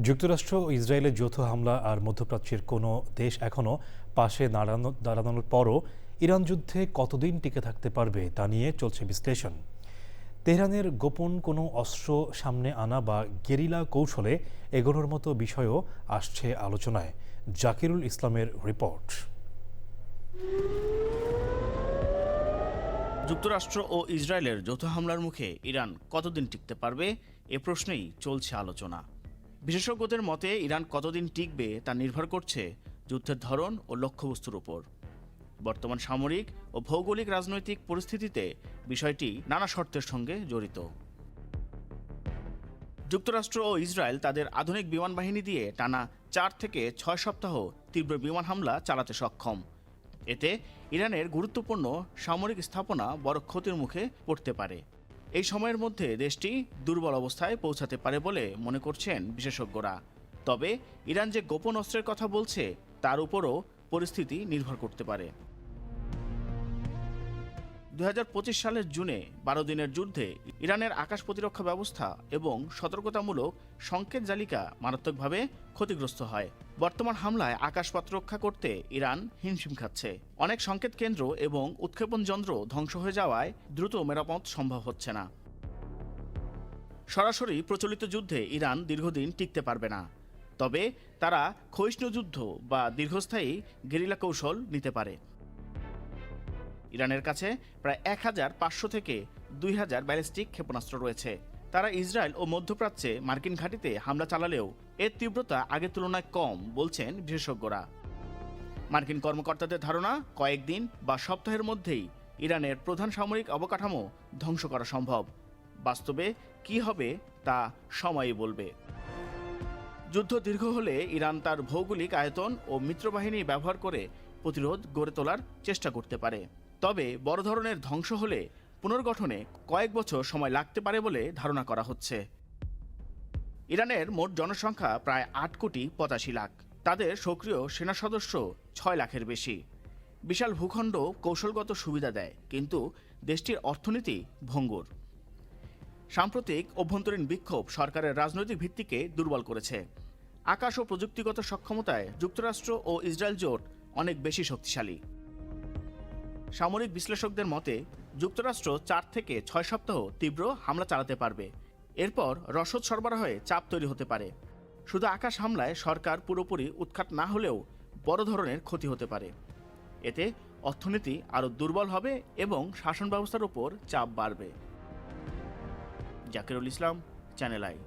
যুক্তরাষ্ট্র ও ইসরায়েলের যৌথ হামলা আর মধ্যপ্রাচ্যের কোনো দেশ এখনও পাশে দাঁড়ানোর পরও ইরান যুদ্ধে কতদিন টিকে থাকতে পারবে তা নিয়ে চলছে বিশ্লেষণ। তেহরানের গোপন কোনো অস্ত্র সামনে আনা বা গেরিলা কৌশলে এগোনোর মতো বিষয়ও আসছে আলোচনায়। জাকিরুল ইসলামের রিপোর্ট। যুক্তরাষ্ট্র ও ইসরায়েলের যৌথ হামলার মুখে ইরান কতদিন টিকতে পারবে এ প্রশ্নেই চলছে আলোচনা। বিশেষজ্ঞদের মতে ইরান কতদিন টিকবে তা নির্ভর করছে যুদ্ধের ধরন ও লক্ষ্যবস্তুর উপর। বর্তমান সামরিক ও ভৌগোলিক রাজনৈতিক পরিস্থিতিতে বিষয়টি নানা শর্তের সঙ্গে জড়িত। যুক্তরাষ্ট্র ও ইসরায়েল তাদের আধুনিক বিমান বাহিনী দিয়ে টানা 4 থেকে 6 সপ্তাহ তীব্র বিমান হামলা চালাতে সক্ষম। এতে ইরানের গুরুত্বপূর্ণ সামরিক স্থাপনা বড় ক্ষতির মুখে পড়তে পারে। এই সময়ের মধ্যে দেশটি দুর্বল অবস্থায় পৌঁছাতে পারে বলে মনে করছেন বিশেষজ্ঞরা। তবে ইরান যে গোপন অস্ত্রের কথা বলছে তার উপরও পরিস্থিতি নির্ভর করতে পারে। 2025 সালের জুনে 12 দিনের যুদ্ধে ইরানের আকাশ প্রতিরক্ষা ব্যবস্থা এবং সতর্কতামূলক সংকেত জালিকা মারাত্মকভাবে ক্ষতিগ্রস্ত হয়। বর্তমান হামলায় আকাশপথ রক্ষা করতে ইরান হিমশিম খাচ্ছে। অনেক সংকেত কেন্দ্র এবং উৎক্ষেপণ যন্ত্র ধ্বংস হয়ে যাওয়ায় দ্রুত মেরামত সম্ভব হচ্ছে না। সরাসরি প্রচলিত যুদ্ধে ইরান দীর্ঘদিন টিকতে পারবে না, তবে তারা ক্ষয়িষ্ণু যুদ্ধ বা দীর্ঘস্থায়ী গেরিলা কৌশল নিতে পারে। ইরানের কাছে প্রায় 1500 থেকে 2000 ব্যালিস্টিক ক্ষেপণাস্ত্র রয়েছে। তারা ইসরায়েল ও মধ্যপ্রাচ্যে মার্কিন ঘাঁটিতে হামলা চালালেও এর তীব্রতা আগের তুলনায় কম বলছেন বিশেষজ্ঞরা। মার্কিন কর্মকর্তাদের ধারণা কয়েকদিন বা সপ্তাহের মধ্যেই ইরানের প্রধান সামরিক অবকাঠামো ধ্বংস করা সম্ভব। বাস্তবে কি হবে তা সময়ই বলবে। যুদ্ধ দীর্ঘ হলে ইরান তার ভৌগোলিক আয়তন ও মিত্রবাহিনী ব্যবহার করে প্রতিরোধ গড়ে তোলার চেষ্টা করতে পারে। তবে বড় ধরনের ধ্বংস হলে পুনর্গঠনে কয়েক বছর সময় লাগতে পারে বলে ধারণা করা হচ্ছে। ইরানের মোট জনসংখ্যা প্রায় 8,85,00,000। তাদের সক্রিয় সেনা সদস্য 6 লাখের বেশি। বিশাল ভূখণ্ড কৌশলগত সুবিধা দেয়, কিন্তু দেশটির অর্থনীতি ভঙ্গুর। সাম্প্রতিক অভ্যন্তরীণ বিক্ষোভ সরকারের রাজনৈতিক ভিত্তিকে দুর্বল করেছে। আকাশ ও প্রযুক্তিগত সক্ষমতায় যুক্তরাষ্ট্র ও ইসরায়েল জোট অনেক বেশি শক্তিশালী। সামরিক বিশ্লেষকদের মতে যুক্তরাষ্ট্র 4 থেকে 6 সপ্তাহ তীব্র হামলা চালাতে পারবে। এরপর রসদ সরবরাহে চাপ তৈরি হতে পারে। শুধু আকাশ হামলায় সরকার পুরোপুরি উৎখাত না হলেও বড় ধরনের ক্ষতি হতে পারে। এতে অর্থনীতি আরও দুর্বল হবে এবং শাসন ব্যবস্থার উপর চাপ বাড়বে। জাকিরুল ইসলাম, চ্যানেল আই।